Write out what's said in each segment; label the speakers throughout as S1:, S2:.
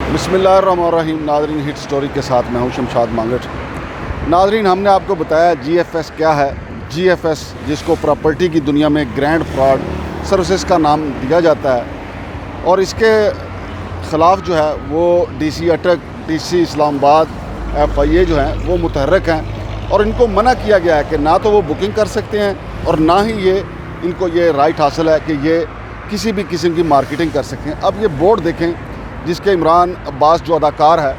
S1: बिस्मिल्लाहिर्रहमानिर्रहीम। नाज़रीन, hit story के साथ मैं हूं शमशाद मांगट। नाज़रीन, हमने आपको बताया GFS क्या है। GFS, जिसको प्रॉपर्टी की दुनिया में ग्रैंड फ्रॉड सर्विसेज का नाम दिया जाता है, और इसके ख़िलाफ़ जो है वो DC अटक, DC इस्लामाबाद, FIA जो हैं वो मुतहर्रिक हैं, और इनको मना किया गया है कि ना तो वो बुकिंग कर सकते हैं और ना ही इनको ये राइट हासिल है कि ये किसी भी किस्म की मार्केटिंग कर सकते हैं। अब ये बोर्ड देखें जिसके इमरान अब्बास जो अदाकार है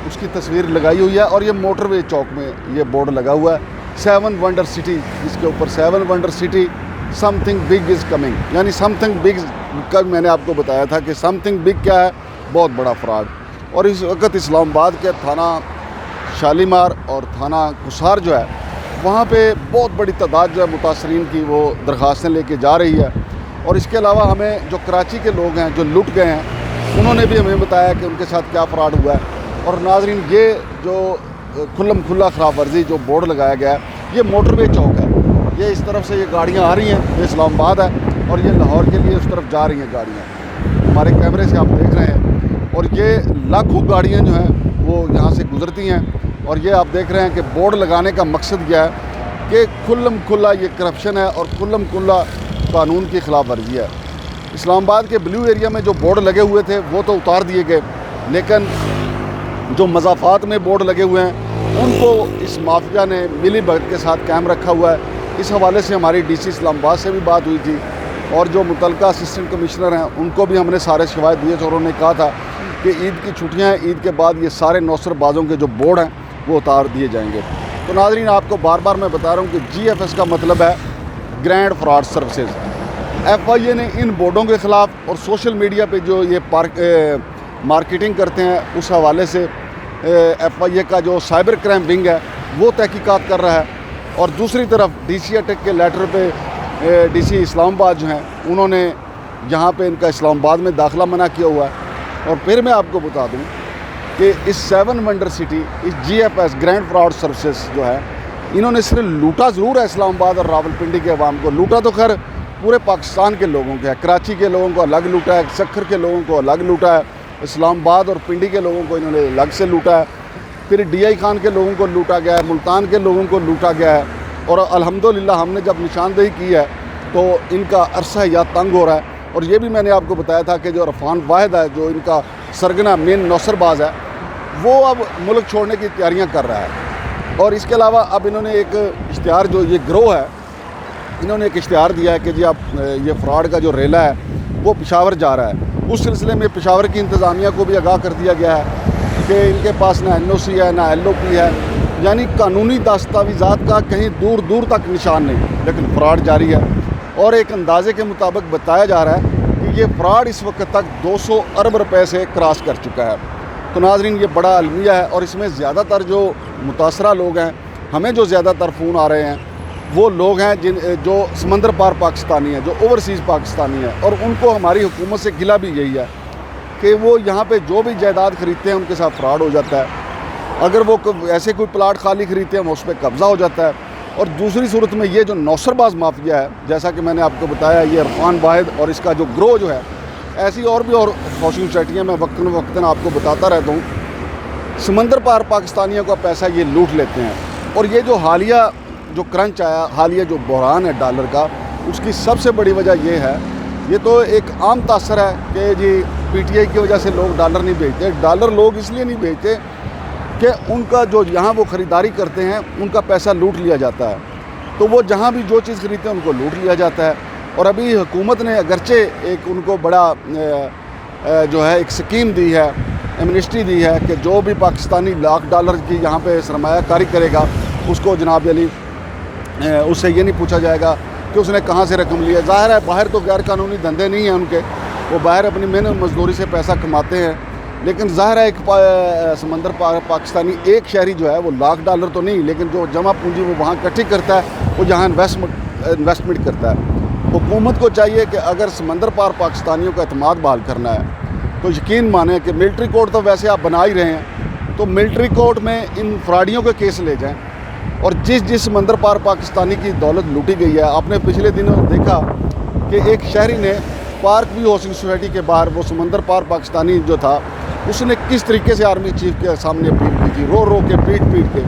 S1: उसकी तस्वीर लगाई हुई है, और ये मोटरवे चौक में ये बोर्ड लगा हुआ है, 7 वंडर सिटी, जिसके ऊपर 7 wonder city something big is coming, यानी समथिंग बिग का मैंने आपको बताया था कि समथिंग बिग क्या है, बहुत बड़ा फ्रॉड। और इस वक्त इस्लामाबाद के थाना शालीमार और थाना कुसार जो है वहाँ पे बहुत बड़ी तादाद जो है मुतासरीन की वो दरख्वास्तें लेके जा रही है। और इसके अलावा हमें जो कराची के लोग हैं जो लुट गए हैं उन्होंने भी हमें बताया कि उनके साथ क्या फ्रॉड हुआ है। और नाज़रीन, ये जो खुल्लम खुल्ला खिलाफ वर्जी जो बोर्ड लगाया गया है, ये मोटरवे चौक है। ये इस तरफ से ये गाड़ियाँ आ रही हैं, ये इस्लामाबाद है, और ये लाहौर के लिए उस तरफ जा रही हैं गाड़ियाँ, हमारे कैमरे से आप देख रहे हैं। और ये लाखों गाड़ियाँ जो हैं वो यहाँ से गुज़रती हैं, और ये आप देख रहे हैं कि बोर्ड लगाने का मकसद क्या है कि खुल्लम खुल्ला ये करप्शन है और खुल्लम खुल्ला कानून की खिलाफ वर्जी है। इस्लामाबाद के ब्लू एरिया में जो बोर्ड लगे हुए थे वो तो उतार दिए गए, लेकिन जो मज़ाफ़ात में बोर्ड लगे हुए हैं उनको इस माफिया ने मिली भगत के साथ कायम रखा हुआ है। इस हवाले से हमारी DC इस्लामाबाद से भी बात हुई थी, और जो मुतलका असिस्टेंट कमिश्नर हैं उनको भी हमने सारे शवाहिद दिए थे, और उन्होंने कहा था कि ईद की छुट्टियाँ हैं, ईद के बाद ये सारे नौसरबाजों के जो बोर्ड हैं वो उतार दिए जाएंगे। तो नाज़रीन, आपको बार बार मैं बता रहा हूँ कि GFS का मतलब है ग्रैंड फ्रॉड सर्विसेज। FIA ने इन बोर्डों के ख़िलाफ़ और सोशल मीडिया पे जो ये मार्केटिंग करते हैं उस हवाले से FIA का जो साइबर क्राइम विंग है वो तहकीकात कर रहा है, और दूसरी तरफ DC अटक के लेटर पे DC इस्लामाबाद जो हैं उन्होंने यहाँ पे इनका इस्लामाबाद में दाखिला मना किया हुआ है। और फिर मैं आपको बता दूँ कि इस 7 वंडर सिटी, इस GFS ग्रैंड फ्रॉड सर्विसेज जो है, इन्होंने सिर्फ लूटा ज़रूर है इस्लामाबाद और रावलपिंडी के अवाम को। लूटा तो खैर पूरे पाकिस्तान के लोगों के है, कराची के लोगों को अलग लूटा है, सक्खर के लोगों को अलग लूटा है, इस्लामाबाद और पिंडी के लोगों को इन्होंने अलग से लूटा है, फिर DI खान के लोगों को लूटा गया है, मुल्तान के लोगों को लूटा गया है। और अल्हम्दुलिल्लाह हमने जब निशानदेही की है तो इनका अरसा या तंग हो रहा है। और ये भी मैंने आपको बताया था कि जो इरफान वाहिद है, जो इनका सरगना मेन नौसरबाज है, वो अब मुल्क छोड़ने की तैयारियाँ कर रहा है। और इसके अलावा अब इन्होंने एक इश्तिहार, जो ये ग्रोह है, इन्होंने एक इश्तिहार दिया है कि जी आप ये फ्रॉड का जो रेला है वो पेशावर जा रहा है। उस सिलसिले में पेशावर की इंतज़ामिया को भी आगाह कर दिया गया है कि इनके पास ना NOC है ना LOP है, यानी कानूनी दस्तावेज़ात का कहीं दूर दूर तक निशान नहीं, लेकिन फ्रॉड जारी है। और एक अंदाजे के मुताबिक बताया जा रहा है कि ये फ्रॉड इस वक्त तक 200 अरब रुपए से क्रॉस कर चुका है। तो नाज़रीन, ये बड़ा अलमिया है, और इसमें ज़्यादातर जो मुतासरा लोग हैं, हमें जो ज़्यादातर फ़ोन आ रहे हैं वो लोग हैं जो समंदर पार पाकिस्तानी हैं, जो ओवरसीज़ पाकिस्तानी हैं, और उनको हमारी हुकूमत से गिला भी यही है कि वो यहाँ पे जो भी जायदाद ख़रीदते हैं उनके साथ फ्रॉड हो जाता है। अगर वो ऐसे कोई प्लाट खाली ख़रीदते हैं उस पर कब्ज़ा हो जाता है। और दूसरी सूरत में ये जो नौसरबाज माफिया है, जैसा कि मैंने आपको बताया, ये इरफान वाहिद और इसका जो ग्रोह जो है, ऐसी और भी और हाउसिंग सोसाइटियाँ मैं वक्तन आपको बताता रहता हूँ, समंदर पार पाकिस्तानियों का पैसा ये लूट लेते हैं। और ये जो हालिया जो क्रंच आया, हालिया जो बहरान है डॉलर का, उसकी सबसे बड़ी वजह ये है, ये तो एक आम तासर है कि जी PTI की वजह से लोग डॉलर नहीं भेजते। डॉलर लोग इसलिए नहीं भेजते कि उनका जो यहाँ वो ख़रीदारी करते हैं उनका पैसा लूट लिया जाता है, तो वो जहाँ भी जो चीज़ ख़रीदते हैं उनको लूट लिया जाता है। और अभी हुकूमत ने अगरचे एक उनको बड़ा जो है एक स्कीम दी है, एमनेस्टी दी है कि जो भी पाकिस्तानी $1,00,000 की यहाँ पे सरमायाकारी करेगा उसको जनाब अली उससे ये नहीं पूछा जाएगा कि उसने कहाँ से रकम लिया। ज़ाहिर है बाहर तो गैर कानूनी धंधे नहीं हैं उनके, वो बाहर अपनी मेहनत मजदूरी से पैसा कमाते हैं, लेकिन ज़ाहिर है एक समंदर पाकिस्तानी एक शहरी जो है वो $1,00,000 तो नहीं, लेकिन जो जमा पूंजी वो वहाँ इकट्ठी करता है, वो यहाँ इन्वेस्टमेंट करता है। हुकूमत को चाहिए कि अगर समंदर पार पाकिस्तानियों का एतमाद बहाल करना है तो यकीन माने कि मिलिट्री कोर्ट तो वैसे आप बना ही रहे हैं, तो मिलिट्री कोर्ट में इन फ्रॉडियों के केस ले जाएं। और जिस समंदर पार पाकिस्तानी की दौलत लूटी गई है, आपने पिछले दिनों देखा कि एक शहरी ने पार्क व्यू हाउसिंग सोसाइटी के बाहर वो समंदर पार पाकिस्तानी जो था اس نے کس طریقے سے آرمی چیف کے سامنے اپیل کی تھی، رو رو کے پیٹ کے،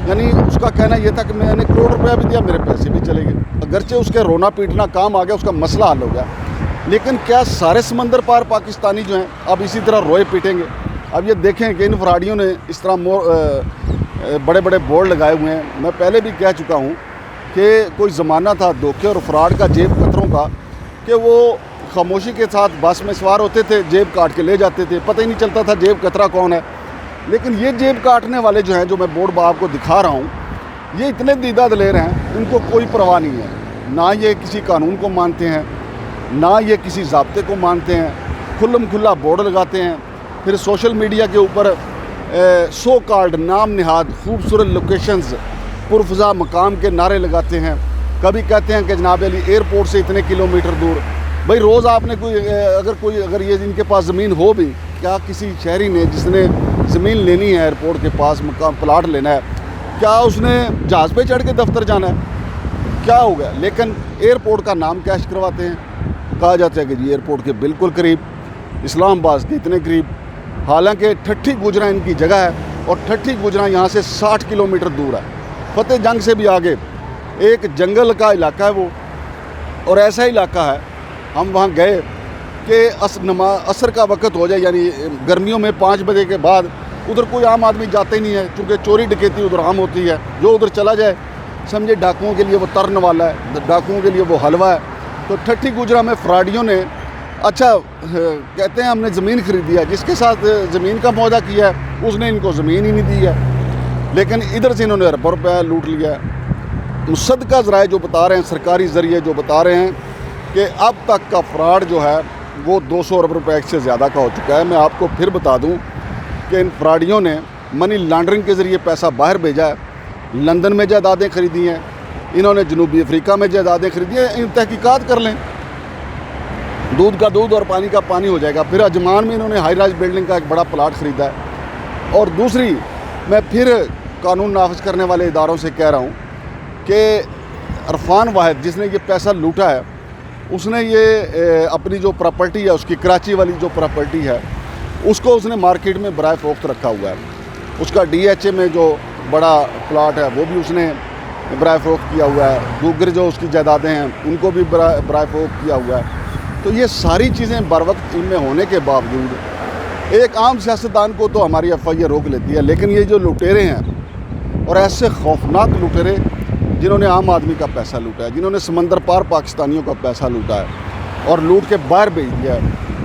S1: یعنی اس کا کہنا یہ تھا کہ میں نے کروڑ روپیہ بھی دیا، میرے پیسے بھی چلے گئے۔ اگرچہ اس کے رونا پیٹنا کام آ گیا، اس کا مسئلہ حل ہو گیا، لیکن کیا سارے سمندر پار پاکستانی جو ہیں اب اسی طرح روئے پیٹیں گے؟ اب یہ دیکھیں کہ ان فراڈیوں نے اس طرح بڑے بڑے بورڈ لگائے ہوئے ہیں۔ میں پہلے بھی کہہ چکا ہوں کہ کوئی زمانہ تھا دھوکے اور فراڈ کا، جیب کتروں کا، کہ وہ خاموشی کے ساتھ بس میں سوار ہوتے تھے، جیب کاٹ کے لے جاتے تھے، پتہ ہی نہیں چلتا تھا جیب کترا کون ہے۔ لیکن یہ جیب کاٹنے والے جو ہیں، جو میں بورڈ آپ کو دکھا رہا ہوں، یہ اتنے دیدہ دلیر ہیں، ان کو کوئی پرواہ نہیں ہے، نہ یہ کسی قانون کو مانتے ہیں، نہ یہ کسی ضابطے کو مانتے ہیں، کھلم کھلا بورڈ لگاتے ہیں، پھر سوشل میڈیا کے اوپر سو کالڈ نام نہاد خوبصورت لوکیشنز، پرفضا مقام کے نعرے لگاتے ہیں۔ کبھی کہتے ہیں کہ جناب علی ایئرپورٹ سے اتنے کلومیٹر دور۔ بھائی روز آپ نے اگر یہ ان کے پاس زمین ہو بھی، کیا کسی شہری نے جس نے زمین لینی ہے ایئرپورٹ کے پاس، مقام پلاٹ لینا ہے، کیا اس نے جہاز پہ چڑھ کے دفتر جانا ہے؟ کیا ہو گیا؟ لیکن ایئرپورٹ کا نام کیش کرواتے ہیں، کہا جاتا ہے کہ جی ایئرپورٹ کے بالکل قریب، اسلام آباد کے اتنے قریب، حالانکہ ٹھٹھی گجرا ان کی جگہ ہے، اور ٹھٹھی گجرا یہاں سے 60 کلومیٹر دور ہے، فتح جنگ سے بھی آگے ایک جنگل کا علاقہ ہے وہ، اور ایسا علاقہ ہے ہم وہاں گئے کہ عصر کا وقت ہو جائے، یعنی گرمیوں میں 5 بجے کے بعد ادھر کوئی عام آدمی جاتے ہی نہیں ہے، چونکہ چوری ڈکیتی ادھر عام ہوتی ہے، جو ادھر چلا جائے سمجھے ڈاکوؤں کے لیے وہ ترن والا ہے، ڈاکوؤں کے لیے وہ حلوہ ہے۔ تو ٹھٹھی گجرا میں فراڈیوں نے اچھا کہتے ہیں ہم نے زمین خریدی ہے، جس کے ساتھ زمین کا معاہدہ کیا ہے اس نے ان کو زمین ہی نہیں دی ہے، لیکن ادھر سے انہوں نے اربوں روپیہ لوٹ لیا ہے۔ مصدقہ ذرائع جو بتا رہے ہیں، سرکاری ذریعے جو بتا رہے ہیں کہ اب تک کا فراڈ جو ہے وہ 200 ارب روپے سے زیادہ کا ہو چکا ہے۔ میں آپ کو پھر بتا دوں کہ ان فراڈیوں نے منی لانڈرنگ کے ذریعے پیسہ باہر بھیجا ہے، لندن میں جائیدادیں خریدی ہیں، انہوں نے جنوبی افریقہ میں جائیدادیں خریدی ہیں۔ ان تحقیقات کر لیں، دودھ کا دودھ اور پانی کا پانی ہو جائے گا۔ پھر اجمان میں انہوں نے ہائی رائز بلڈنگ کا ایک بڑا پلاٹ خریدا ہے۔ اور دوسری، میں پھر قانون نافذ کرنے والے اداروں سے کہہ رہا ہوں کہ عرفان واحد جس نے یہ پیسہ لوٹا ہے، اس نے یہ اپنی جو پراپرٹی ہے، اس کی کراچی والی جو پراپرٹی ہے، اس کو اس نے مارکیٹ میں برائے فروخت رکھا ہوا ہے۔ اس کا ڈی ایچ اے میں جو بڑا پلاٹ ہے وہ بھی اس نے برائے فروخت کیا ہوا ہے، دوسرے جو اس کی جائیدادیں ہیں ان کو بھی برائے فروخت کیا ہوا ہے۔ تو یہ ساری چیزیں بروقت علم میں ہونے کے باوجود ایک عام سیاستدان کو تو ہماری ایف آئی اے روک لیتی ہے، لیکن یہ جو لٹیرے ہیں، اور ایسے خوفناک لٹیرے جنہوں نے عام آدمی کا پیسہ لوٹا ہے، جنہوں نے سمندر پار پاکستانیوں کا پیسہ لوٹا ہے اور لوٹ کے باہر بھیج دیا ہے،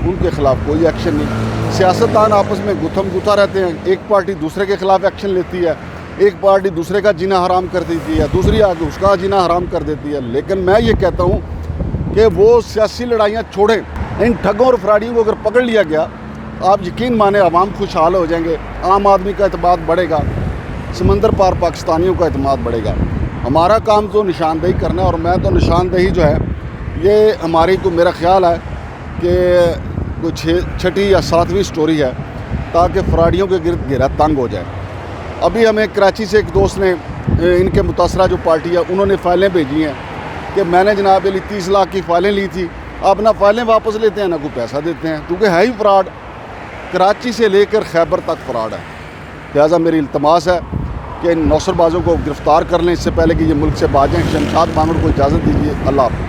S1: ان کے خلاف کوئی ایکشن نہیں۔ سیاستدان آپس میں گتھم گتھا رہتے ہیں، ایک پارٹی دوسرے کے خلاف ایکشن لیتی ہے، ایک پارٹی دوسرے کا جینا حرام کر دیتی ہے، دوسری آگے اس کا جینا حرام کر دیتی ہے۔ لیکن میں یہ کہتا ہوں کہ وہ سیاسی لڑائیاں چھوڑیں، ان ٹھگوں اور فراڈیوں کو اگر پکڑ لیا گیا، آپ یقین مانیں عوام خوشحال ہو جائیں گے، عام آدمی کا اعتماد بڑھے گا، سمندر پار پاکستانیوں کا اعتماد بڑھے گا۔ ہمارا کام تو نشاندہی کرنا ہے، اور میں تو نشاندہی جو ہے یہ ہماری تو میرا خیال ہے کہ کچھ 6 یا 7ویں سٹوری ہے، تاکہ فراڈیوں کے گرد گھیرا تنگ ہو جائے۔ ابھی ہمیں کراچی سے ایک دوست نے، ان کے متاثرہ جو پارٹی ہے، انہوں نے فائلیں بھیجی ہیں کہ میں نے جناب علی 30 لاکھ کی فائلیں لی تھی، آپ نہ فائلیں واپس لیتے ہیں نہ کوئی پیسہ دیتے ہیں، کیونکہ ہے ہی فراڈ، کراچی سے لے کر خیبر تک فراڈ ہے۔ لہٰذا میری التماس ہے کہ ان نوسر بازوں کو گرفتار کر لیں اس سے پہلے کہ یہ ملک سے بھاگ جائیں۔ شمشاد مانگڑ کو اجازت دیجیے، اللہ حافظ۔